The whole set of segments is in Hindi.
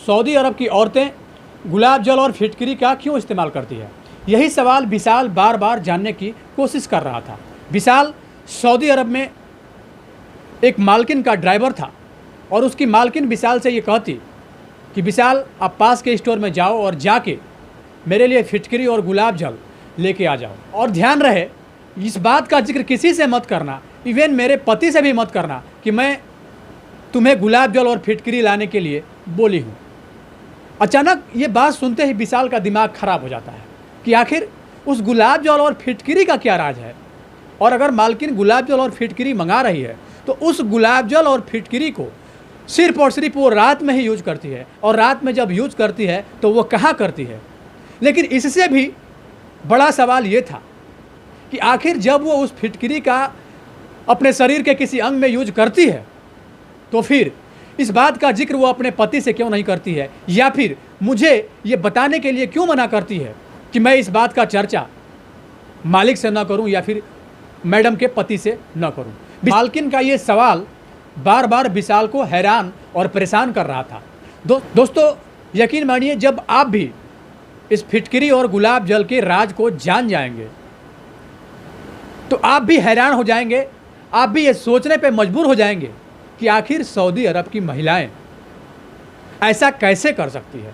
सऊदी अरब की औरतें गुलाब जल और फिटकरी का क्यों इस्तेमाल करती है? यही सवाल विशाल बार बार जानने की कोशिश कर रहा था। विशाल सऊदी अरब में एक मालकिन का ड्राइवर था और उसकी मालकिन विशाल से ये कहती कि विशाल, आप पास के स्टोर में जाओ और जाके मेरे लिए फिटकरी और गुलाब जल लेके आ जाओ। और ध्यान रहे, इस बात का जिक्र किसी से मत करना, इवन मेरे पति से भी मत करना कि मैं तुम्हें गुलाब जल और फिटकरी लाने के लिए बोली हूँ। अचानक ये बात सुनते ही विशाल का दिमाग खराब हो जाता है कि आखिर उस गुलाब जल और फिटकरी का क्या राज है। और अगर मालकिन गुलाब जल और फिटकरी मंगा रही है तो उस गुलाब जल और फिटकरी को सिर्फ और सिर्फ वो रात में ही यूज करती है, और रात में जब यूज करती है तो वो कहाँ करती है। लेकिन इससे भी बड़ा सवाल ये था कि आखिर जब वो उस फिटकरी का अपने शरीर के किसी अंग में यूज करती है तो फिर इस बात का जिक्र वो अपने पति से क्यों नहीं करती है, या फिर मुझे ये बताने के लिए क्यों मना करती है कि मैं इस बात का चर्चा मालिक से न करूं या फिर मैडम के पति से न करूं। मालकिन का ये सवाल बार बार विशाल को हैरान और परेशान कर रहा था। दोस्तों यकीन मानिए, जब आप भी इस फिटकरी और गुलाब जल के राज को जान जाएंगे तो आप भी हैरान हो जाएंगे, आप भी ये सोचने पे मजबूर हो जाएंगे कि आखिर सऊदी अरब की महिलाएं ऐसा कैसे कर सकती है।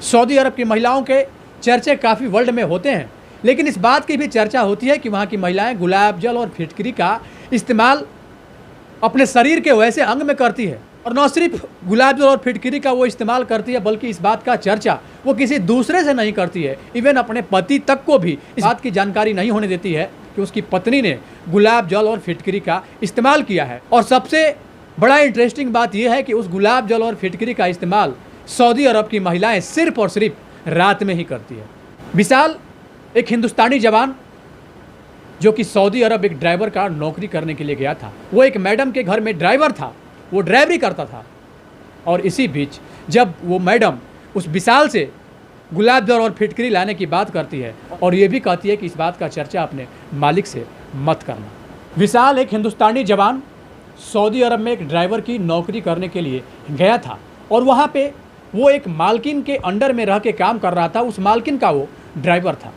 सऊदी अरब की महिलाओं के चर्चे काफ़ी वर्ल्ड में होते हैं, लेकिन इस बात की भी चर्चा होती है कि वहाँ की महिलाएं गुलाब जल और फिटकरी का इस्तेमाल अपने शरीर के वैसे अंग में करती है। और न सिर्फ गुलाब जल और फिटकरी का वो इस्तेमाल करती है, बल्कि इस बात का चर्चा वो किसी दूसरे से नहीं करती है। इवन अपने पति तक को भी इस बात की जानकारी नहीं होने देती है कि उसकी पत्नी ने गुलाब जल और फिटकरी का इस्तेमाल किया है। और सबसे बड़ा इंटरेस्टिंग बात यह है कि उस गुलाब जल और फिटकरी का इस्तेमाल सऊदी अरब की महिलाएं सिर्फ और सिर्फ रात में ही करती है। विशाल एक हिंदुस्तानी जवान जो कि सऊदी अरब एक ड्राइवर का नौकरी करने के लिए गया था। वो एक मैडम के घर में ड्राइवर था, वो ड्राइवरी करता था। और इसी बीच जब वो मैडम उस विशाल से गुलाब जल और फिटकरी लाने की बात करती है और ये भी कहती है कि इस बात का चर्चा अपने मालिक से मत करना। विशाल एक हिंदुस्तानी जवान सऊदी अरब में एक ड्राइवर की नौकरी करने के लिए गया था और वहाँ पे वो एक मालकिन के अंडर में रह के काम कर रहा था। उस मालकिन का वो ड्राइवर था।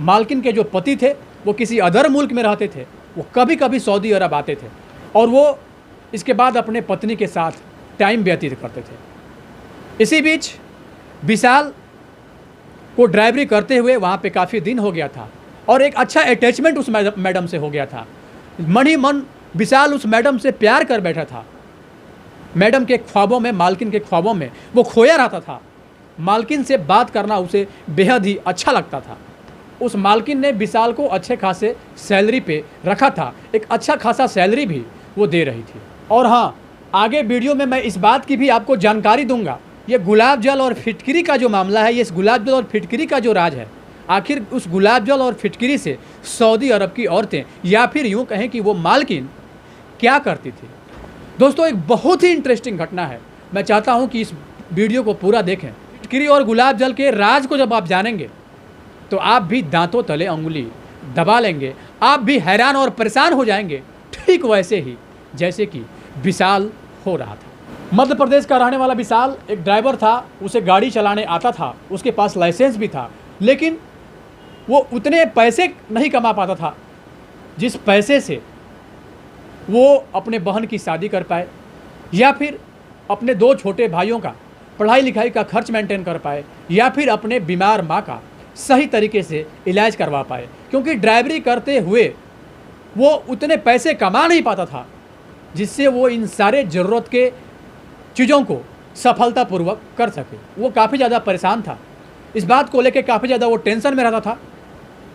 मालकिन के जो पति थे वो किसी अदर मुल्क में रहते थे, वो कभी कभी सऊदी अरब आते थे और वो इसके बाद अपने पत्नी के साथ टाइम व्यतीत करते थे। इसी बीच विशाल को ड्राइवरी करते हुए वहाँ पे काफ़ी दिन हो गया था और एक अच्छा अटैचमेंट उस मैडम से हो गया था। मन ही मन विशाल उस मैडम से प्यार कर बैठा था। मैडम के ख्वाबों में, मालकिन के ख्वाबों में वो खोया रहता था। मालकिन से बात करना उसे बेहद ही अच्छा लगता था। उस मालकिन ने विशाल को अच्छे खासे सैलरी पे रखा था, एक अच्छा खासा सैलरी भी वो दे रही थी। और हाँ, आगे वीडियो में मैं इस बात की भी आपको जानकारी दूंगा, ये गुलाब जल और फिटकरी का जो मामला है, ये इस गुलाब जल और फिटकरी का जो राज है, आखिर उस गुलाब जल और फिटकरी से सऊदी अरब की औरतें या फिर यूँ कहें कि वो मालकिन क्या करती थी। दोस्तों एक बहुत ही इंटरेस्टिंग घटना है, मैं चाहता हूँ कि इस वीडियो को पूरा देखें। फिटकरी और गुलाब जल के राज को जब आप जानेंगे तो आप भी दांतों तले अंगुली दबा लेंगे, आप भी हैरान और परेशान हो जाएंगे, ठीक वैसे ही जैसे कि विशाल हो रहा था। मध्य प्रदेश का रहने वाला विशाल एक ड्राइवर था, उसे गाड़ी चलाने आता था, उसके पास लाइसेंस भी था, लेकिन वो उतने पैसे नहीं कमा पाता था जिस पैसे से वो अपने बहन की शादी कर पाए या फिर अपने 2 छोटे भाइयों का पढ़ाई लिखाई का खर्च मेंटेन कर पाए या फिर अपने बीमार माँ का सही तरीके से इलाज करवा पाए। क्योंकि ड्राइवरी करते हुए वो उतने पैसे कमा नहीं पाता था जिससे वो इन सारे ज़रूरत के चीज़ों को सफलतापूर्वक कर सके। वो काफ़ी ज़्यादा परेशान था, इस बात को लेकर काफ़ी ज़्यादा वो टेंशन में रहता था।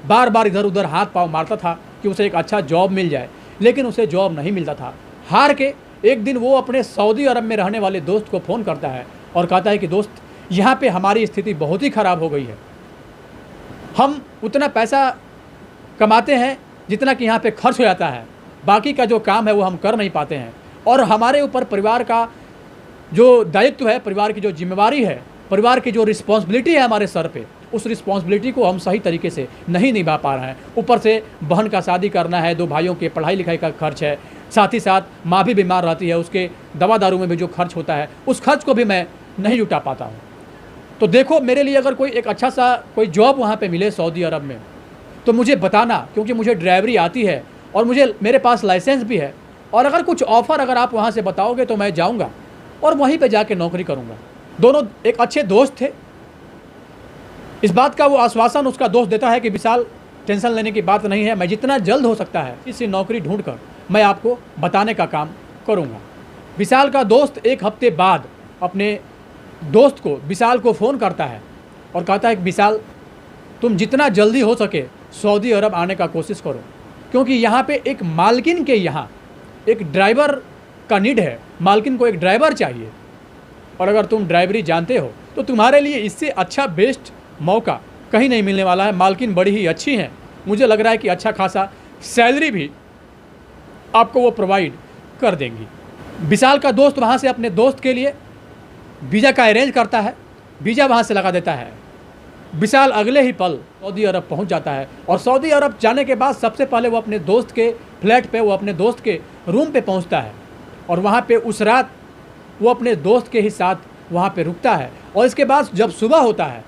बार बार इधर उधर हाथ पाँव मारता था कि उसे एक अच्छा जॉब मिल जाए, लेकिन उसे जॉब नहीं मिलता था। हार के एक दिन वो अपने सऊदी अरब में रहने वाले दोस्त को फ़ोन करता है और कहता है कि दोस्त, यहाँ पे हमारी स्थिति बहुत ही ख़राब हो गई है। हम उतना पैसा कमाते हैं जितना कि यहाँ पे खर्च हो जाता है, बाकी का जो काम है वो हम कर नहीं पाते हैं और हमारे ऊपर परिवार का जो दायित्व है, परिवार की जो जिम्मेवारी है, परिवार की जो रिस्पॉन्सिबिलिटी है हमारे सर पे, उस रिस्पॉन्सिबिलिटी को हम सही तरीके से नहीं निभा पा रहे हैं। ऊपर से बहन का शादी करना है, 2 भाइयों के पढ़ाई लिखाई का खर्च है, साथ ही साथ माँ भी बीमार रहती है, उसके दवा दारू में भी जो खर्च होता है उस खर्च को भी मैं नहीं जुटा पाता हूँ। तो देखो, मेरे लिए अगर कोई एक अच्छा सा कोई जॉब वहाँ पे मिले सऊदी अरब में तो मुझे बताना, क्योंकि मुझे ड्राइवरी आती है और मेरे पास लाइसेंस भी है। और अगर कुछ ऑफ़र अगर आप वहाँ से बताओगे तो मैं जाऊँगा और वहीं पे जाके नौकरी करूँगा। दोनों एक अच्छे दोस्त थे। इस बात का वो आश्वासन उसका दोस्त देता है कि विशाल, टेंशन लेने की बात नहीं है, मैं जितना जल्द हो सकता है इसी नौकरी ढूंढकर मैं आपको बताने का काम करूँगा। विशाल का दोस्त एक हफ्ते बाद अपने दोस्त को, विशाल को फ़ोन करता है और कहता है कि विशाल, तुम जितना जल्दी हो सके सऊदी अरब आने का कोशिश करो, क्योंकि यहाँ पे एक मालकिन के यहाँ एक ड्राइवर का नीड है। मालकिन को एक ड्राइवर चाहिए, और अगर तुम ड्राइवरी जानते हो तो तुम्हारे लिए इससे अच्छा बेस्ट मौका कहीं नहीं मिलने वाला है। मालकिन बड़ी ही अच्छी हैं, मुझे लग रहा है कि अच्छा खासा सैलरी भी आपको वो प्रोवाइड कर देंगी। विशाल का दोस्त वहाँ से अपने दोस्त के लिए वीज़ा का अरेंज करता है, वीज़ा वहाँ से लगा देता है। विशाल अगले ही पल सऊदी अरब पहुँच जाता है, और सऊदी अरब जाने के बाद सबसे पहले वो अपने दोस्त के फ्लैट पे, वो अपने दोस्त के रूम पे पहुँचता है, और वहाँ पे उस रात वो अपने दोस्त के ही साथ वहाँ पे रुकता है। और इसके बाद जब सुबह होता है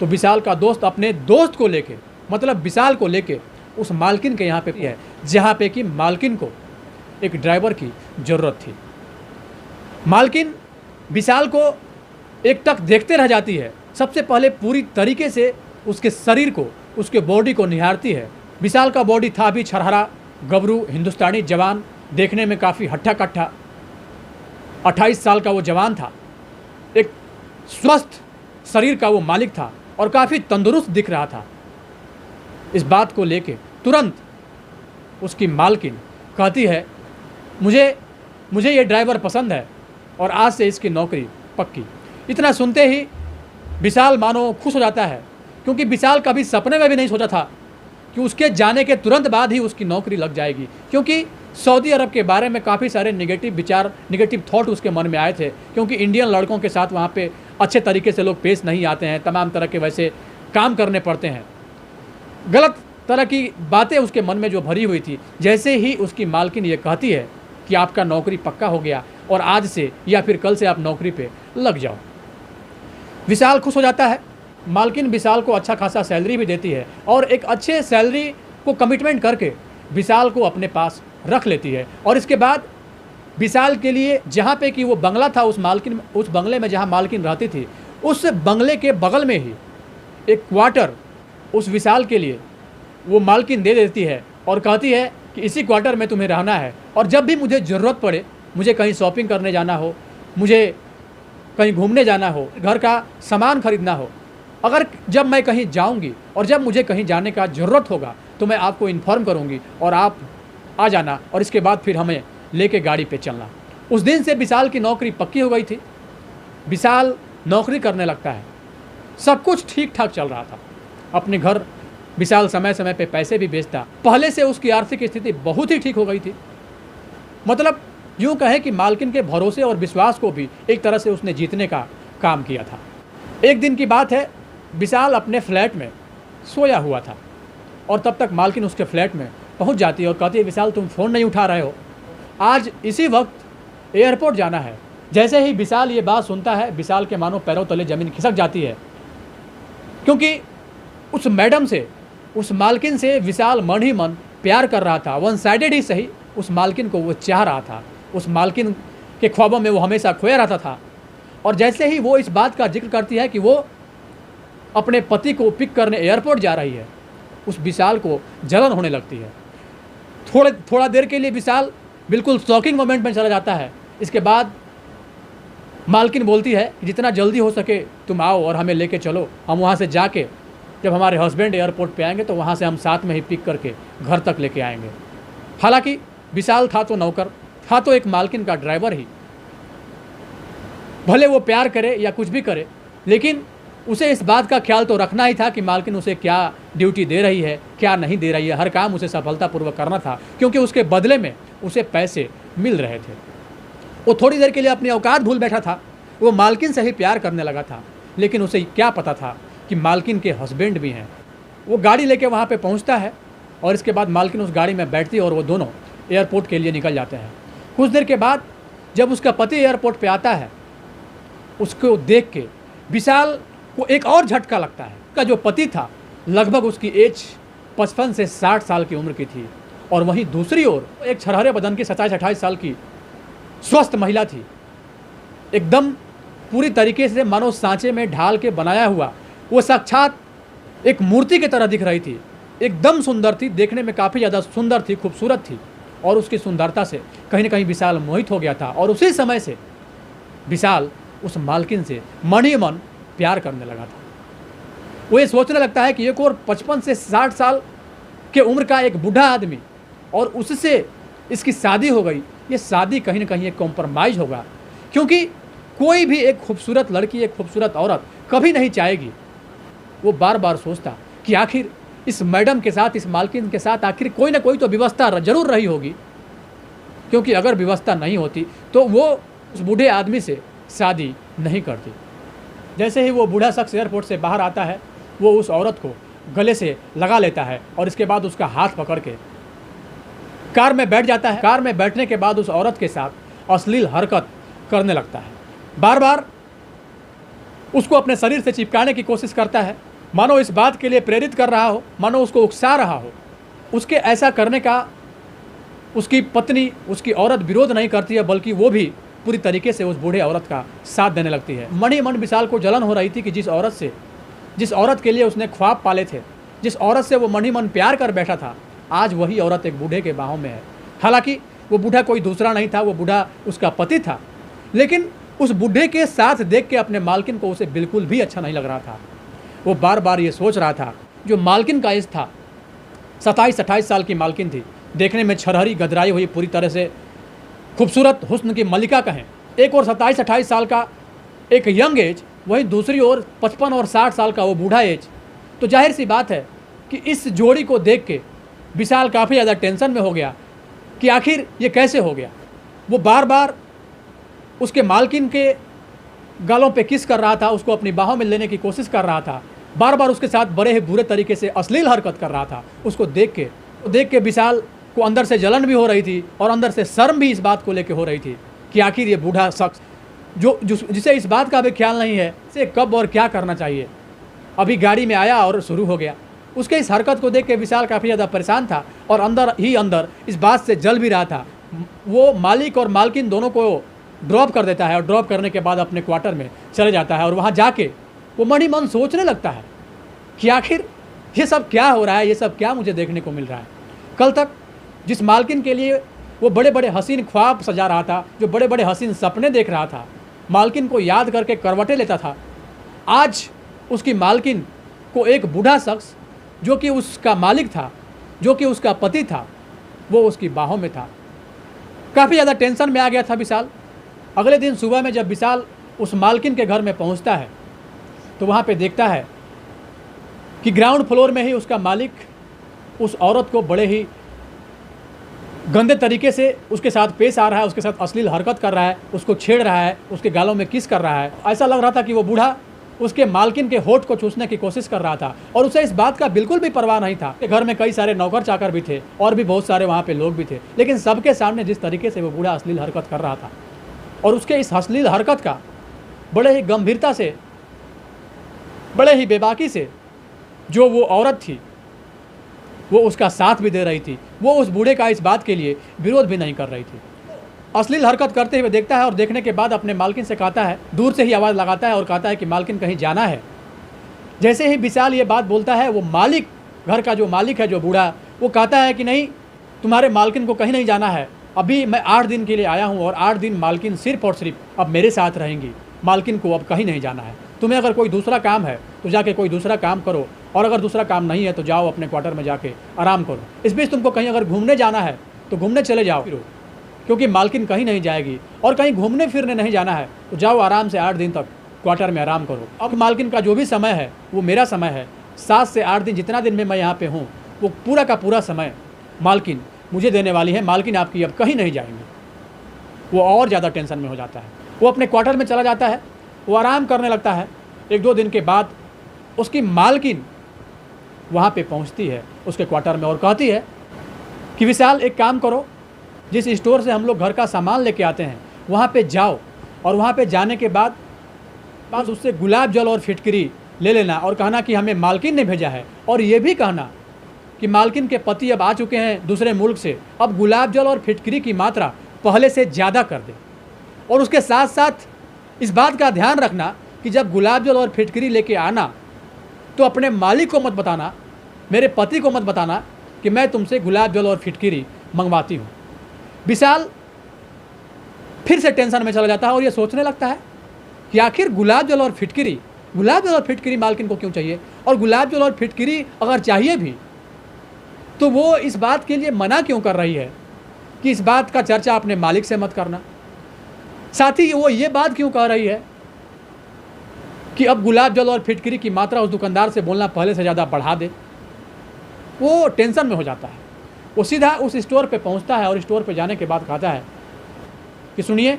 तो विशाल का दोस्त अपने दोस्त को लेके, मतलब विशाल को लेके उस मालकिन के यहाँ पे है, जहाँ पे कि मालकिन को एक ड्राइवर की ज़रूरत थी। मालकिन विशाल को एकटक देखते रह जाती है। सबसे पहले पूरी तरीके से उसके शरीर को, उसके बॉडी को निहारती है। विशाल का बॉडी था भी छरहरा, गबरू, हिंदुस्तानी जवान, देखने में काफ़ी हट्ठा कट्ठा। 28 साल का वो जवान था, एक स्वस्थ शरीर का वो मालिक था और काफ़ी तंदुरुस्त दिख रहा था। इस बात को लेके तुरंत उसकी मालकिन कहती है, मुझे ये ड्राइवर पसंद है और आज से इसकी नौकरी पक्की। इतना सुनते ही विशाल मानो खुश हो जाता है, क्योंकि विशाल कभी सपने में भी नहीं सोचा था कि उसके जाने के तुरंत बाद ही उसकी नौकरी लग जाएगी। क्योंकि सऊदी अरब के बारे में काफ़ी सारे नेगेटिव विचार, नेगेटिव थॉट उसके मन में आए थे, क्योंकि इंडियन लड़कों के साथ वहाँ पे अच्छे तरीके से लोग पेश नहीं आते हैं, तमाम तरह के वैसे काम करने पड़ते हैं। गलत तरह की बातें उसके मन में जो भरी हुई थी। जैसे ही उसकी मालकिन ये कहती है कि आपका नौकरी पक्का हो गया और आज से या फिर कल से आप नौकरी पे लग जाओ, विशाल खुश हो जाता है। मालकिन विशाल को अच्छा खासा सैलरी भी देती है और एक अच्छे सैलरी को कमिटमेंट करके विशाल को अपने पास रख लेती है। और इसके बाद विशाल के लिए जहाँ पे कि वो बंगला था, उस बंगले में जहाँ मालकिन रहती थी, उस बंगले के बगल में ही एक क्वार्टर उस विशाल के लिए वो मालकिन दे देती है और कहती है कि इसी क्वार्टर में तुम्हें रहना है, और जब भी मुझे ज़रूरत पड़े, मुझे कहीं शॉपिंग करने जाना हो, मुझे कहीं घूमने जाना हो, घर का सामान खरीदना हो, अगर जब मैं कहीं जाऊंगी और जब मुझे कहीं जाने का ज़रूरत होगा तो मैं आपको इन्फॉर्म करूंगी और आप आ जाना, और इसके बाद फिर हमें लेके गाड़ी पे चलना। उस दिन से विशाल की नौकरी पक्की हो गई थी। विशाल नौकरी करने लगता है, सब कुछ ठीक ठाक चल रहा था। अपने घर विशाल समय समय पे पैसे भी भेजता। पहले से उसकी आर्थिक स्थिति बहुत ही ठीक हो गई थी। मतलब यूँ कहें कि मालकिन के भरोसे और विश्वास को भी एक तरह से उसने जीतने का काम किया था। एक दिन की बात है, विशाल अपने फ्लैट में सोया हुआ था और तब तक मालकिन उसके फ्लैट में पहुंच जाती है और कहती है, विशाल तुम फ़ोन नहीं उठा रहे हो, आज इसी वक्त एयरपोर्ट जाना है। जैसे ही विशाल ये बात सुनता है, विशाल के मानो पैरों तले ज़मीन खिसक जाती है, क्योंकि उस मैडम से, उस मालकिन से विशाल मन ही मन प्यार कर रहा था। वन साइडेड ही सही, उस मालकिन को वो चाह रहा था। उस मालकिन के ख्वाबों में वो हमेशा खोया रहता था। और जैसे ही वो इस बात का जिक्र करती है कि वो अपने पति को पिक करने एयरपोर्ट जा रही है, उस विशाल को जलन होने लगती है। थोड़ा देर के लिए विशाल बिल्कुल शॉकिंग मोमेंट में चला जाता है। इसके बाद मालकिन बोलती है कि जितना जल्दी हो सके तुम आओ और हमें लेके चलो, हम वहाँ से जाके जब हमारे हस्बैंड एयरपोर्ट पे आएंगे तो वहाँ से हम साथ में ही पिक करके घर तक लेके आएंगे। हालांकि विशाल था तो नौकर, था तो एक मालकिन का ड्राइवर ही। भले वो प्यार करे या कुछ भी करे, लेकिन उसे इस बात का ख्याल तो रखना ही था कि मालकिन उसे क्या ड्यूटी दे रही है, क्या नहीं दे रही है। हर काम उसे सफलतापूर्वक करना था, क्योंकि उसके बदले में उसे पैसे मिल रहे थे। वो थोड़ी देर के लिए अपनी औकात भूल बैठा था। वो मालकिन से ही प्यार करने लगा था, लेकिन उसे क्या पता था कि मालकिन के हस्बैंड भी हैं। वो गाड़ी लेके वहाँ पे पहुँचता है और इसके बाद मालकिन उस गाड़ी में बैठती है और वो दोनों एयरपोर्ट के लिए निकल जाते हैं। कुछ देर के बाद जब उसका पति एयरपोर्ट पे आता है उसको देख के विशाल को एक और झटका लगता है। का जो पति था लगभग उसकी एज 55 से 60 साल की उम्र की थी, और वहीं दूसरी ओर एक छरहरे बदन की 27-28 साल की स्वस्थ महिला थी। एकदम पूरी तरीके से मानो सांचे में ढाल के बनाया हुआ, वो साक्षात एक मूर्ति की तरह दिख रही थी। एकदम सुंदर थी, देखने में काफ़ी ज़्यादा सुंदर थी, खूबसूरत थी, और उसकी सुंदरता से कहीं ना कहीं विशाल मोहित हो गया था। और उसी समय से विशाल उस मालकिन से मन ही मन प्यार करने लगा था। वो ये सोचने लगता है कि एक और 55 से 60 साल के उम्र का एक बूढ़ा आदमी और उससे इसकी शादी हो गई, ये शादी कहीं ना कहीं एक कॉम्प्रोमाइज़ होगा, क्योंकि कोई भी एक खूबसूरत लड़की, एक खूबसूरत औरत कभी नहीं चाहेगी। वो बार बार सोचता कि आखिर इस मैडम के साथ, इस मालकिन के साथ आखिर कोई ना कोई तो व्यवस्था जरूर रही होगी, क्योंकि अगर व्यवस्था नहीं होती तो वो उस बूढ़े आदमी से शादी नहीं करती। जैसे ही वो बूढ़ा शख्स एयरपोर्ट से बाहर आता है, वो उस औरत को गले से लगा लेता है और इसके बाद उसका हाथ पकड़ के कार में बैठ जाता है। कार में बैठने के बाद उस औरत के साथ अश्लील हरकत करने लगता है। बार बार उसको अपने शरीर से चिपकाने की कोशिश करता है, मानो इस बात के लिए प्रेरित कर रहा हो, मानो उसको उकसा रहा हो। उसके ऐसा करने का उसकी पत्नी, उसकी औरत विरोध नहीं करती है, बल्कि वो भी पूरी तरीके से उस बूढ़े औरत का साथ देने लगती है। मन ही मन विशाल को जलन हो रही थी कि जिस औरत के लिए उसने ख्वाब पाले थे, जिस औरत से वो मन ही मन प्यार कर बैठा था, आज वही औरत एक बूढ़े के बाहों में है। हालांकि वो बूढ़ा कोई दूसरा नहीं था, वो बूढ़ा उसका पति था, लेकिन उस बूढ़े के साथ देख के अपने मालकिन को उसे बिल्कुल भी अच्छा नहीं लग रहा था। वो बार बार ये सोच रहा था, जो मालकिन का एज था 27-28 साल की मालकिन थी, देखने में छरहरी गदराई हुई, पूरी तरह से खूबसूरत हुस्न की मलिका कहें, एक और 27-28 साल का एक यंग एज, वहीं दूसरी ओर 55 और 60 साल का वो बूढ़ा एज। तो जाहिर सी बात है कि इस जोड़ी को देख के विशाल काफ़ी ज़्यादा टेंशन में हो गया कि आखिर ये कैसे हो गया। वो बार बार उसके मालकिन के गालों पे किस कर रहा था, उसको अपनी बाहों में लेने की कोशिश कर रहा था, बार बार उसके साथ बड़े ही बुरे तरीके से अश्लील हरकत कर रहा था। उसको देख के विशाल को अंदर से जलन भी हो रही थी और अंदर से शर्म भी इस बात को लेके हो रही थी कि आखिर ये बूढ़ा शख्स जिसे इस बात का भी ख्याल नहीं है से कब और क्या करना चाहिए, अभी गाड़ी में आया और शुरू हो गया। उसके इस हरकत को देख के विशाल काफ़ी ज़्यादा परेशान था और अंदर ही अंदर इस बात से जल भी रहा था। वो मालिक और मालकिन दोनों को ड्रॉप कर देता है और ड्रॉप करने के बाद अपने क्वार्टर में चले जाता है और वहाँ जाके वो मन ही मन सोचने लगता है कि आखिर ये सब क्या हो रहा है, ये सब क्या मुझे देखने को मिल रहा है। कल तक जिस मालकिन के लिए वो बड़े बड़े हसीन ख्वाब सजा रहा था, जो बड़े बड़े हसीन सपने देख रहा था, मालकिन को याद करके करवटें लेता था, आज उसकी मालकिन को एक बूढ़ा शख्स जो कि उसका मालिक था, जो कि उसका पति था, वो उसकी बाहों में था। काफ़ी ज़्यादा टेंशन में आ गया था विशाल। अगले दिन सुबह में जब विशाल उस मालकिन के घर में पहुंचता है तो वहाँ पे देखता है कि ग्राउंड फ्लोर में ही उसका मालिक उस औरत को बड़े ही गंदे तरीके से उसके साथ पेश आ रहा है, उसके साथ अश्लील हरकत कर रहा है, उसको छेड़ रहा है, उसके गालों में किस कर रहा है। ऐसा लग रहा था कि वो बूढ़ा उसके मालकिन के होठ को चूसने की कोशिश कर रहा था और उसे इस बात का बिल्कुल भी परवाह नहीं था। घर में कई सारे नौकर चाकर भी थे और भी बहुत सारे वहाँ पे लोग भी थे, लेकिन सबके सामने जिस तरीके से वो बूढ़ा अश्लील हरकत कर रहा था और उसके इस अश्लील हरकत का बड़े ही गंभीरता से, बड़े ही बेबाकी से जो वो औरत थी वो उसका साथ भी दे रही थी, वो उस बूढ़े का इस बात के लिए विरोध भी नहीं कर रही थी। अश्लील हरकत करते हुए देखता है और देखने के बाद अपने मालकिन से कहता है, दूर से ही आवाज़ लगाता है और कहता है कि मालकिन कहीं जाना है। जैसे ही विशाल ये बात बोलता है, वो मालिक, घर का जो मालिक है, जो बूढ़ा, वो कहता है कि नहीं, तुम्हारे मालकिन को कहीं नहीं जाना है, अभी मैं 8 दिन के लिए आया हूँ और 8 दिन मालकिन सिर्फ और सिर्फ अब मेरे साथ रहेंगी, मालकिन को अब कहीं नहीं जाना है। तुम्हें अगर कोई दूसरा काम है तो जाके कोई दूसरा काम करो, और अगर दूसरा काम नहीं है तो जाओ अपने क्वार्टर में जाके आराम करो। इस बीच तुमको कहीं अगर घूमने जाना है तो घूमने चले जाओ, क्योंकि मालकिन कहीं नहीं जाएगी, और कहीं घूमने फिरने नहीं जाना है तो जाओ आराम से 8 दिन तक क्वार्टर में आराम करो। अब मालकिन का जो भी समय है वो मेरा समय है, 7 से 8 दिन जितना दिन में मैं यहाँ पे हूँ वो पूरा का पूरा समय मालकिन मुझे देने वाली है, मालकिन आपकी अब कहीं नहीं जाएंगे। वो और ज़्यादा टेंशन में हो जाता है, वो अपने क्वार्टर में चला जाता है, वो आराम करने लगता है। 1-2 दिन के बाद उसकी मालकिन वहाँ पे पहुँचती है उसके क्वार्टर में और कहती है कि विशाल एक काम करो, जिस स्टोर से हम लोग घर का सामान लेके आते हैं वहाँ पे जाओ, और वहाँ पे जाने के बाद बाद उससे गुलाब जल और फिटकरी ले लेना और कहना कि हमें मालकिन ने भेजा है, और ये भी कहना कि मालकिन के पति अब आ चुके हैं दूसरे मुल्क से, अब गुलाब जल और फिटकरी की मात्रा पहले से ज़्यादा कर दे। और उसके साथ साथ इस बात का ध्यान रखना कि जब गुलाब जल और फिटकरी लेके आना तो अपने मालिक को मत बताना, मेरे पति को मत बताना कि मैं तुमसे गुलाब जल और फिटकरी मंगवाती हूँ। विशाल फिर से टेंशन में चला जाता है और ये सोचने लगता है कि आखिर गुलाब जल और फिटकरी मालकिन को क्यों चाहिए, और गुलाब जल और फिटकरी अगर चाहिए भी तो वो इस बात के लिए मना क्यों कर रही है कि इस बात का चर्चा अपने मालिक से मत करना। साथ ही वो ये बात क्यों कह रही है कि अब गुलाब जल और फिटकरी की मात्रा उस दुकानदार से बोलना पहले से ज़्यादा बढ़ा दे। वो टेंशन में हो जाता है। वो सीधा उस स्टोर पे पहुंचता है और स्टोर पे जाने के बाद कहता है कि सुनिए,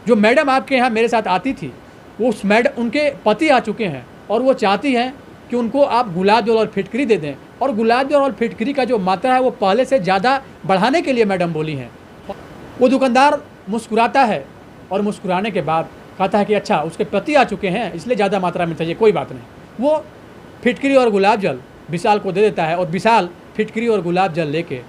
जो मैडम आपके यहाँ मेरे साथ आती थी, वो उस मैडम, उनके पति आ चुके हैं और वो चाहती हैं कि उनको आप गुलाब जल और फिटकरी दे दें, और गुलाब जल और फिटकरी का जो मात्रा है वो पहले से ज़्यादा बढ़ाने के लिए मैडम बोली हैं। वो दुकानदार मुस्कुराता है और मुस्कुराने के बाद कहता है कि अच्छा, उसके पति आ चुके हैं इसलिए ज़्यादा मात्रा में चाहिए, कोई बात नहीं। वो फिटकरी और गुलाब जल विशाल को दे देता है और विशाल फिटकरी और गुलाब जल लेके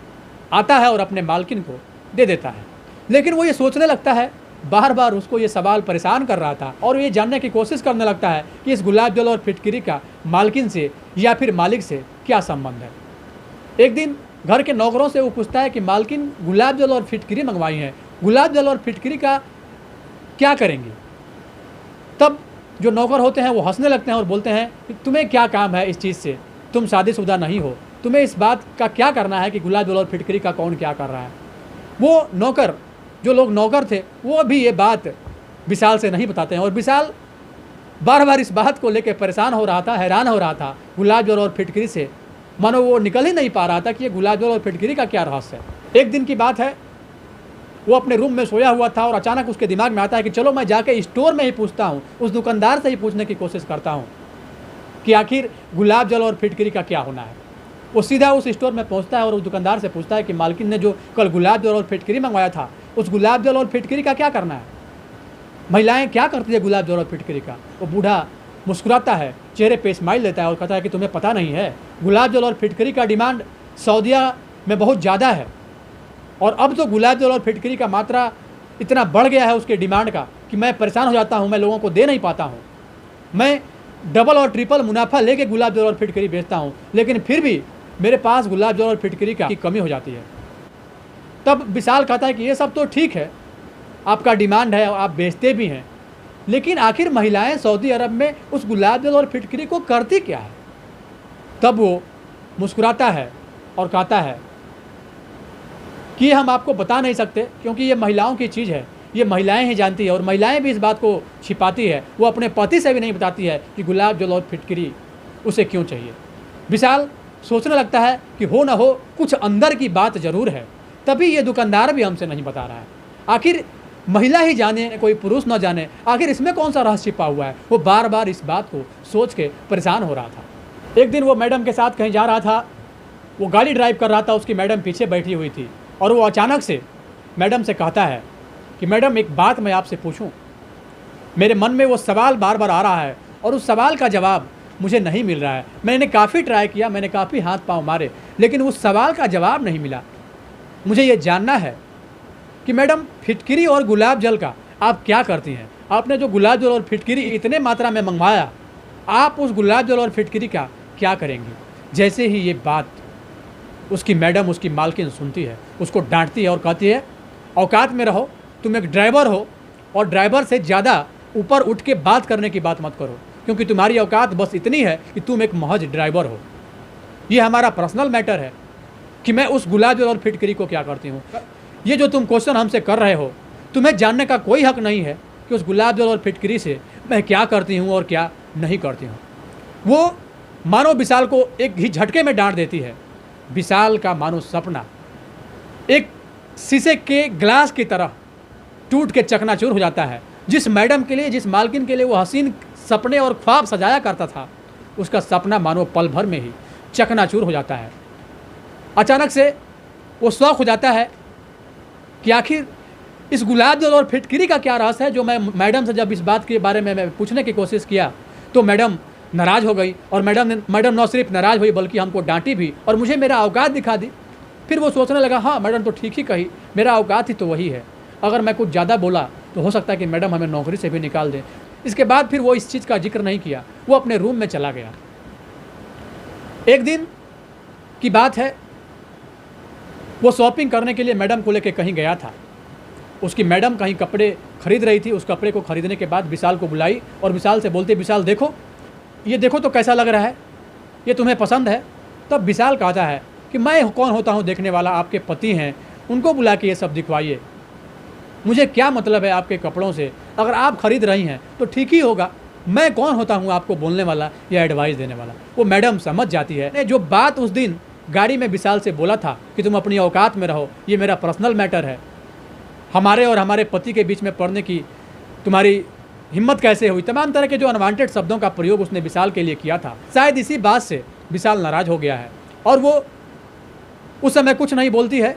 आता है और अपने मालकिन को दे देता है। लेकिन वो ये सोचने लगता है, बार बार उसको ये सवाल परेशान कर रहा था और ये जानने की कोशिश करने लगता है कि इस गुलाब जल और फिटकरी का मालकिन से या फिर मालिक से क्या संबंध है। एक दिन घर के नौकरों से वो पूछता है कि मालकिन गुलाब जल और फिटकरी मंगवाई हैं, गुलाब जल और फिटकरी का क्या करेंगी। तब जो नौकर होते हैं वो हंसने लगते हैं और बोलते हैं कि तुम्हें क्या काम है इस चीज़ से, तुम शादीशुदा नहीं हो, तुम्हें इस बात का क्या करना है कि गुलाब जल और फिटकरी का कौन क्या कर रहा है। वो नौकर, जो लोग नौकर थे, वो भी ये बात विशाल से नहीं बताते हैं और विशाल बार बार इस बात को लेकर परेशान हो रहा था, हैरान हो रहा था गुलाब जल और फिटकरी से, मानो वो निकल ही नहीं पा रहा था कि ये गुलाब जल और फिटकरी का क्या रहस्य है। एक दिन की बात है, वो अपने रूम में सोया हुआ था और अचानक उसके दिमाग में आता है कि चलो मैं जाके स्टोर में ही पूछता हूँ, उस दुकानदार से ही पूछने की कोशिश करता हूँ कि आखिर गुलाब जल और फिटकरी का क्या होना है। वो सीधा उस स्टोर में पहुँचता है और उस दुकानदार से पूछता है कि मालकिन ने जो कल गुलाब जल और फिटकरी मंगवाया था, उस गुलाब जल और फिटकरी का क्या करना है, महिलाएं क्या करती है गुलाब जल और फिटकरी का। वो बूढ़ा मुस्कुराता है, चेहरे पे स्माइल लेता है और कहता है कि तुम्हें पता नहीं है, गुलाब जल और फिटकरी का डिमांड सऊदीया में बहुत ज़्यादा है, और अब तो गुलाब जल और फिटकरी का मात्रा इतना बढ़ गया है उसके डिमांड का कि मैं परेशान हो जाता हूँ, मैं लोगों को दे नहीं पाता हूँ। मैं डबल और ट्रिपल मुनाफा लेके गुलाब जल और फिटकरी बेचता हूँ, लेकिन फिर भी मेरे पास गुलाब जल और फिटकरी की कमी हो जाती है। तब विशाल कहता है कि ये सब तो ठीक है, आपका डिमांड है, आप बेचते भी हैं, लेकिन आखिर महिलाएं सऊदी अरब में उस गुलाब जल और फिटकरी को करती क्या है। तब वो मुस्कुराता है और कहता है कि हम आपको बता नहीं सकते, क्योंकि ये महिलाओं की चीज़ है, ये महिलाएं ही जानती है, और महिलाएं भी इस बात को छिपाती है, वो अपने पति से भी नहीं बताती है कि गुलाब जल और फिटकरी उसे क्यों चाहिए। विशाल सोचने लगता है कि हो ना हो कुछ अंदर की बात ज़रूर है, तभी ये दुकानदार भी हमसे नहीं बता रहा है। आखिर महिला ही जाने, कोई पुरुष न जाने, आखिर इसमें कौन सा रहस्य छिपा हुआ है। वो बार बार इस बात को सोच के परेशान हो रहा था। एक दिन वो मैडम के साथ कहीं जा रहा था, वो गाड़ी ड्राइव कर रहा था, उसकी मैडम पीछे बैठी हुई थी, और वो अचानक से मैडम से कहता है कि मैडम एक बात मैं आपसे पूछूं, मेरे मन में वो सवाल बार बार आ रहा है और उस सवाल का जवाब मुझे नहीं मिल रहा है। मैंने काफ़ी ट्राई किया, मैंने काफ़ी हाथ पांव मारे, लेकिन उस सवाल का जवाब नहीं मिला। मुझे ये जानना है कि मैडम फिटकरी और गुलाब जल का आप क्या करती हैं। आपने जो गुलाब जल और फिटकरी इतने मात्रा में मंगवाया, आप उस गुलाब जल और फिटकरी का क्या करेंगी। जैसे ही ये बात उसकी मैडम, उसकी मालकिन सुनती है, उसको डांटती है और कहती है औकात में रहो, तुम एक ड्राइवर हो और ड्राइवर से ज़्यादा ऊपर उठ के बात करने की बात मत करो, क्योंकि तुम्हारी औकात बस इतनी है कि तुम एक महज ड्राइवर हो। ये हमारा पर्सनल मैटर है कि मैं उस गुलाब जल और फिटकरी को क्या करती हूँ। ये जो तुम क्वेश्चन हमसे कर रहे हो, तुम्हें जानने का कोई हक नहीं है कि उस गुलाब जल और फिटकरी से मैं क्या करती हूँ और क्या नहीं करती हूँ। वो मानो विशाल को एक ही झटके में डांट देती है। विशाल का मानो सपना एक शीशे के ग्लास की तरह टूट के चकनाचूर हो जाता है। जिस मैडम के लिए, जिस मालकिन के लिए वो हसीन सपने और ख्वाब सजाया करता था, उसका सपना मानो पल भर में ही चकनाचूर हो जाता है। अचानक से वो शौक हो जाता है कि आखिर इस गुलाब जल और फिटकिरी का क्या रहस्य है, जो मैं मैडम से जब इस बात के बारे में मैं पूछने की कोशिश किया तो मैडम नाराज़ हो गई। और मैडम न सिर्फ नाराज़ हुई बल्कि हमको डांटी भी और मुझे मेरा औकात दिखा दी। फिर वो सोचने लगा, हाँ मैडम तो ठीक ही कही, मेरा औकात ही तो वही है, अगर मैं कुछ ज़्यादा बोला तो हो सकता है कि मैडम हमें नौकरी से भी निकाल दें। इसके बाद फिर वो इस चीज़ का जिक्र नहीं किया, वो अपने रूम में चला गया। एक दिन की बात है, वो शॉपिंग करने के लिए मैडम को लेकर कहीं गया था। उसकी मैडम कहीं कपड़े खरीद रही थी। उस कपड़े को खरीदने के बाद विशाल को बुलाई और विशाल से बोलते, विशाल देखो, ये देखो तो कैसा लग रहा है, ये तुम्हें पसंद है? तब विशाल कहता है कि मैं कौन होता हूँ देखने वाला, आपके पति हैं, उनको बुला के ये सब दिखवाइए, मुझे क्या मतलब है आपके कपड़ों से, अगर आप खरीद रही हैं तो ठीक ही होगा, मैं कौन होता हूँ आपको बोलने वाला या एडवाइस देने वाला। वो मैडम समझ जाती है। जो बात उस दिन गाड़ी में विशाल से बोला था कि तुम अपनी औकात में रहो, ये मेरा पर्सनल मैटर है, हमारे और हमारे पति के बीच में पड़ने की तुम्हारी हिम्मत कैसे हुई, तमाम तरह के जो अनवांटेड शब्दों का प्रयोग उसने विशाल के लिए किया था। शायद इसी बात से विशाल नाराज़ हो गया है और वो उस समय कुछ नहीं बोलती है।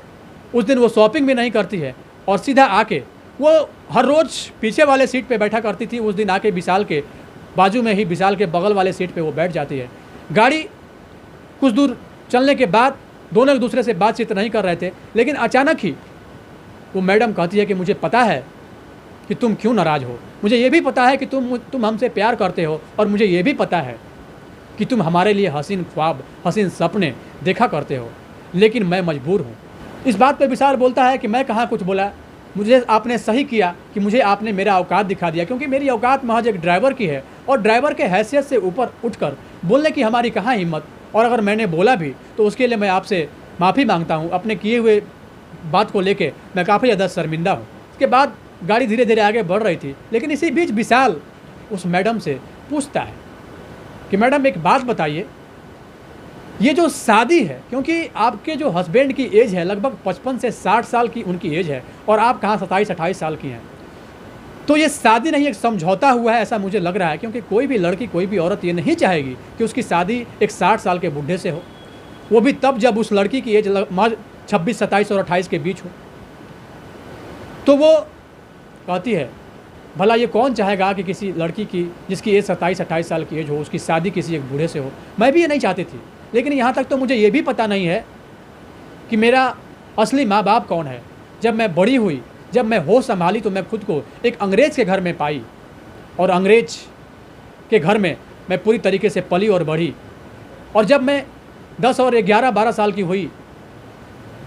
उस दिन वो शॉपिंग भी नहीं करती है और सीधा आके वो हर रोज़ पीछे वाले सीट पे बैठा करती थी, उस दिन आके विशाल के बाजू में ही, विशाल के बगल वाले सीट पे वो बैठ जाती है। गाड़ी कुछ दूर चलने के बाद दोनों एक दूसरे से बातचीत नहीं कर रहे थे, लेकिन अचानक ही वो मैडम कहती है कि मुझे पता है कि तुम क्यों नाराज़ हो, मुझे ये भी पता है कि तुम हमसे प्यार करते हो और मुझे ये भी पता है कि तुम हमारे लिए हसीन ख्वाब, हसीन सपने देखा करते हो, लेकिन मैं मजबूर हूँ। इस बात पे विशाल बोलता है कि मैं कहाँ कुछ बोला, मुझे आपने सही किया कि मुझे आपने मेरा औकात दिखा दिया, क्योंकि मेरी औकात महज एक ड्राइवर की है और ड्राइवर के हैसियत से ऊपर उठकर बोलने की हमारी कहाँ हिम्मत। और अगर मैंने बोला भी तो उसके लिए मैं आपसे माफ़ी मांगता हूँ, अपने किए हुए बात को लेके मैं काफ़ी ज़्यादा शर्मिंदा हूँ। इसके बाद गाड़ी धीरे धीरे आगे बढ़ रही थी, लेकिन इसी बीच विशाल उस मैडम से पूछता है कि मैडम एक बात बताइए, ये जो शादी है, क्योंकि आपके जो हस्बैंड की एज है लगभग 55 से 60 साल की उनकी एज है और आप कहाँ 27-28 साल की हैं, तो ये शादी नहीं, एक समझौता हुआ है ऐसा मुझे लग रहा है, क्योंकि कोई भी लड़की, कोई भी औरत ये नहीं चाहेगी कि उसकी शादी एक 60 साल के बूढ़े से हो, वो भी तब जब उस लड़की की एज 26, 27 और 28 के बीच हो। तो वो कहती है, भला ये कौन चाहेगा कि किसी लड़की की जिसकी एज 27-28 साल की एज हो, उसकी शादी किसी एक बूढ़े से हो। मैं भी ये नहीं चाहती थी, लेकिन यहाँ तक तो मुझे ये भी पता नहीं है कि मेरा असली माँ बाप कौन है। जब मैं बड़ी हुई, जब मैं होश संभाली, तो मैं खुद को एक अंग्रेज़ के घर में पाई और अंग्रेज के घर में मैं पूरी तरीके से पली और बढ़ी। और जब मैं 10 और 11-12 साल की हुई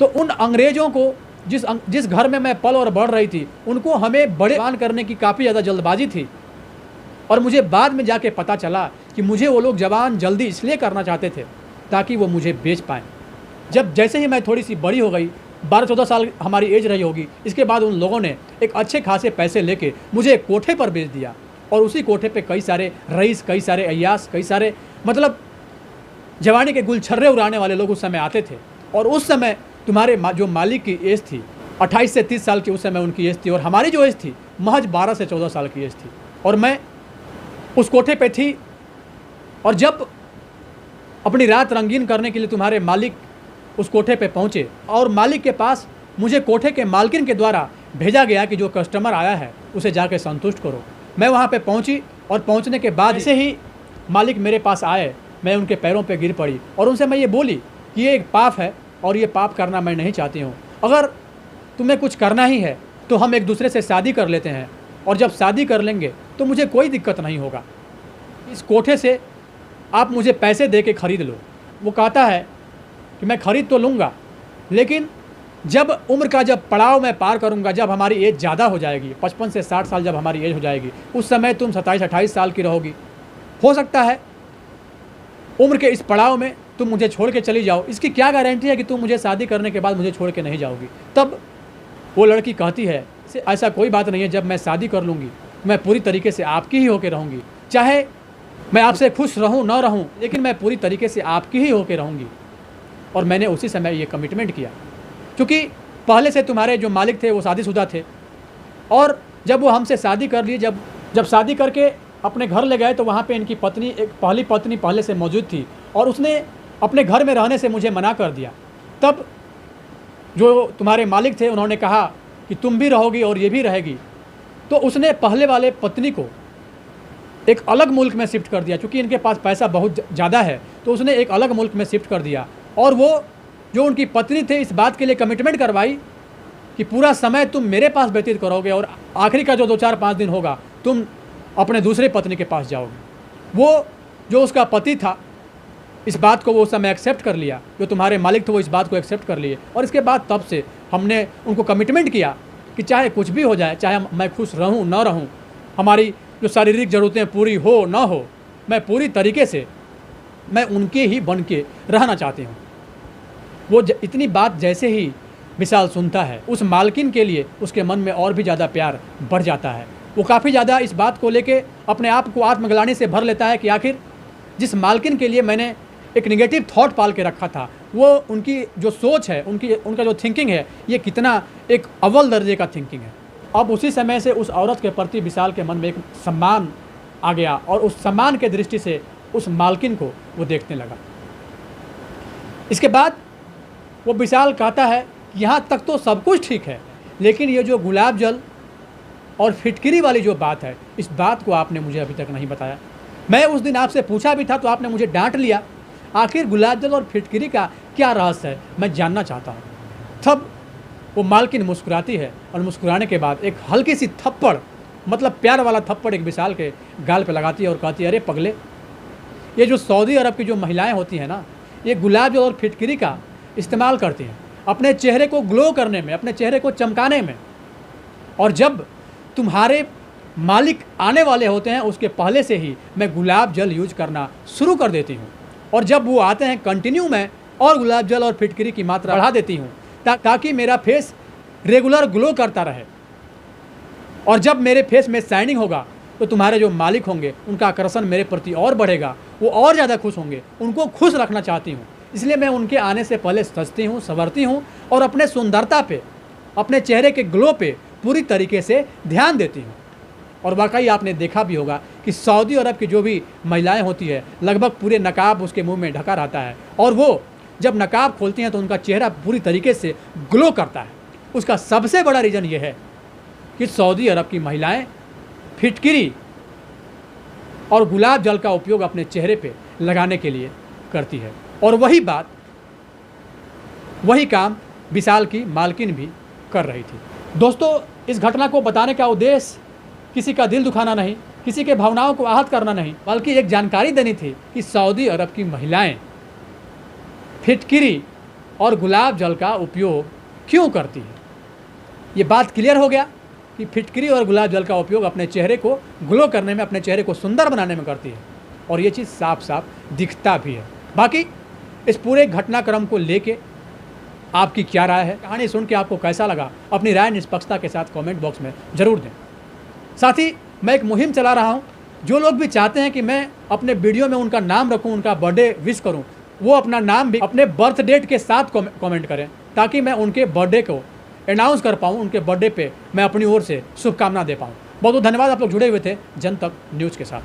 तो उन अंग्रेज़ों को जिस घर में मैं पल और बढ़ रही थी, उनको हमें बड़े बान करने की काफ़ी ज़्यादा जल्दबाजी थी। और मुझे बाद में जाके पता चला कि मुझे वो लोग जवान जल्दी इसलिए करना चाहते थे ताकि वो मुझे बेच पाएँ। जैसे ही मैं थोड़ी सी बड़ी हो गई, 12-14 साल हमारी एज रही होगी, इसके बाद उन लोगों ने एक अच्छे खासे पैसे लेके मुझे एक कोठे पर बेच दिया और उसी कोठे पे कई सारे रईस, कई सारे अय्यास, कई सारे मतलब जवानी के गुलछर्रे उड़ाने वाले लोग उस समय आते थे। और उस समय तुम्हारे जो मालिक की एज थी 28 से 30 साल की उस समय उनकी एज थी और हमारी जो एज थी महज 12 से 14 साल की एज थी। और मैं उस कोठे पे थी और जब अपनी रात रंगीन करने के लिए तुम्हारे मालिक उस कोठे पे पहुँचे और मालिक के पास मुझे कोठे के मालकिन के द्वारा भेजा गया कि जो कस्टमर आया है उसे जाके संतुष्ट करो। मैं वहाँ पे पहुँची और पहुँचने के बाद जैसे ही मालिक मेरे पास आए, मैं उनके पैरों पे गिर पड़ी और उनसे मैं ये बोली कि ये एक पाप है और ये पाप करना मैं नहीं चाहती हूँ। अगर तुम्हें कुछ करना ही है तो हम एक दूसरे से शादी कर लेते हैं और जब शादी कर लेंगे तो मुझे कोई दिक्कत नहीं होगा। इस कोठे से आप मुझे पैसे दे के ख़रीद लो। वो कहता है कि मैं ख़रीद तो लूँगा, लेकिन जब उम्र का जब पड़ाव मैं पार करूँगा, जब हमारी एज ज़्यादा हो जाएगी, 55 से 60 साल जब हमारी एज हो जाएगी, उस समय तुम 27-28 साल की रहोगी। हो सकता है उम्र के इस पड़ाव में तुम मुझे छोड़ के चली जाओ, इसकी क्या गारंटी है कि तुम मुझे शादी करने के बाद मुझे छोड़ के नहीं जाओगी। तब वो लड़की कहती है, ऐसा कोई बात नहीं है, जब मैं शादी कर लूँगी मैं पूरी तरीके से आपकी ही होकर रहूँगी, चाहे मैं आपसे खुश रहूँ ना रहूँ, लेकिन मैं पूरी तरीके से आपकी ही होकर रहूँगी। और मैंने उसी समय ये कमिटमेंट किया, क्योंकि पहले से तुम्हारे जो मालिक थे वो शादीशुदा थे और जब वो हमसे शादी कर लिए, जब शादी करके अपने घर ले गए तो वहाँ पे इनकी पत्नी, एक पहली पत्नी पहले से मौजूद थी और उसने अपने घर में रहने से मुझे मना कर दिया। तब जो तुम्हारे मालिक थे उन्होंने कहा कि तुम भी रहोगी और ये भी रहेगी, तो उसने पहले वाले पत्नी को एक अलग मुल्क में शिफ्ट कर दिया। चूँकि इनके पास पैसा बहुत ज़्यादा है तो उसने एक अलग मुल्क में शिफ्ट कर दिया, और वो जो उनकी पत्नी थे इस बात के लिए कमिटमेंट करवाई कि पूरा समय तुम मेरे पास व्यतीत करोगे और आखिरी का जो 2-4-5 दिन होगा तुम अपने दूसरे पत्नी के पास जाओगे। वो जो उसका पति था इस बात को वो उस समय एक्सेप्ट कर लिया, जो तुम्हारे मालिक थे वो इस बात को एक्सेप्ट कर लिए, और इसके बाद तब से हमने उनको कमिटमेंट किया कि चाहे कुछ भी हो जाए, चाहे मैं खुश रहूं ना रहूं, हमारी जो शारीरिक ज़रूरतें पूरी हो ना हो, मैं पूरी तरीके से मैं उनके ही बन के रहना चाहती हूँ। वो इतनी बात जैसे ही विशाल सुनता है, उस मालकिन के लिए उसके मन में और भी ज़्यादा प्यार बढ़ जाता है। वो काफ़ी ज़्यादा इस बात को लेके अपने आप को आत्मग्लानि से भर लेता है कि आखिर जिस मालकिन के लिए मैंने एक नेगेटिव थॉट पाल के रखा था, वो उनकी जो सोच है, उनका जो थिंकिंग है, ये कितना एक अव्वल दर्जे का थिंकिंग है। अब उसी समय से उस औरत के प्रति विशाल के मन में एक सम्मान आ गया, और उस सम्मान के दृष्टि से उस मालकिन को वो देखने लगा। इसके बाद वो विशाल कहता है यहाँ तक तो सब कुछ ठीक है, लेकिन ये जो गुलाब जल और फिटकिरी वाली जो बात है, इस बात को आपने मुझे अभी तक नहीं बताया। मैं उस दिन आपसे पूछा भी था तो आपने मुझे डांट लिया। आखिर गुलाब जल और फिटकिरी का क्या रहस्य है, मैं जानना चाहता हूँ। तब वो मालकिन मुस्कुराती है, और मुस्कुराने के बाद एक हल्की सी थप्पड़, मतलब प्यार वाला थप्पड़, एक विशाल के गाल पे लगाती है और कहती है, अरे पगले, ये जो सऊदी अरब की जो महिलाएं होती हैं ना, ये गुलाब जल और फिटकिरी का इस्तेमाल करती हैं अपने चेहरे को ग्लो करने में, अपने चेहरे को चमकाने में। और जब तुम्हारे मालिक आने वाले होते हैं उसके पहले से ही मैं गुलाब जल यूज करना शुरू कर देती हूँ, और जब वो आते हैं कंटिन्यू मैं और गुलाब जल और फिटकिरी की मात्रा बढ़ा देती हूँ ताकि मेरा फेस रेगुलर ग्लो करता रहे। और जब मेरे फेस में शाइनिंग होगा तो तुम्हारे जो मालिक होंगे उनका आकर्षण मेरे प्रति और बढ़ेगा, वो और ज़्यादा खुश होंगे। उनको खुश रखना चाहती हूँ, इसलिए मैं उनके आने से पहले सजती हूँ, संवरती हूँ, और अपने सुंदरता पे, अपने चेहरे के ग्लो पे पूरी तरीके से ध्यान देती हूँ। और वाकई आपने देखा भी होगा कि सऊदी अरब की जो भी महिलाएं होती है, लगभग पूरे नकाब उसके मुंह में ढका रहता है, और वो जब नकाब खोलती हैं तो उनका चेहरा पूरी तरीके से ग्लो करता है। उसका सबसे बड़ा रीज़न ये है कि सऊदी अरब की महिलाएं फिटकिरी और गुलाब जल का उपयोग अपने चेहरे पे लगाने के लिए करती है। और वही बात, वही काम विशाल की मालकिन भी कर रही थी। दोस्तों, इस घटना को बताने का उद्देश्य किसी का दिल दुखाना नहीं, किसी के भावनाओं को आहत करना नहीं, बल्कि एक जानकारी देनी थी कि सऊदी अरब की महिलाएं फिटकिरी और गुलाब जल का उपयोग क्यों करती है। ये बात क्लियर हो गया कि फिटकिरी और गुलाब जल का उपयोग अपने चेहरे को ग्लो करने में, अपने चेहरे को सुंदर बनाने में करती है, और ये चीज़ साफ साफ दिखता भी है। बाकी इस पूरे घटनाक्रम को लेके आपकी क्या राय है, कहानी सुन के आपको कैसा लगा, अपनी राय निष्पक्षता के साथ कमेंट बॉक्स में ज़रूर दें। साथ ही मैं एक मुहिम चला रहा हूँ, जो लोग भी चाहते हैं कि मैं अपने वीडियो में उनका नाम रखूँ, उनका बर्थडे विश करूँ, वो अपना नाम भी अपने बर्थ डेट के साथ कमेंट करें, ताकि मैं उनके बर्थडे को अनाउंस कर पाऊँ, उनके बर्थडे पे मैं अपनी ओर से शुभकामना दे पाऊँ। बहुत बहुत धन्यवाद, आप लोग जुड़े हुए थे जनतक न्यूज़ के साथ।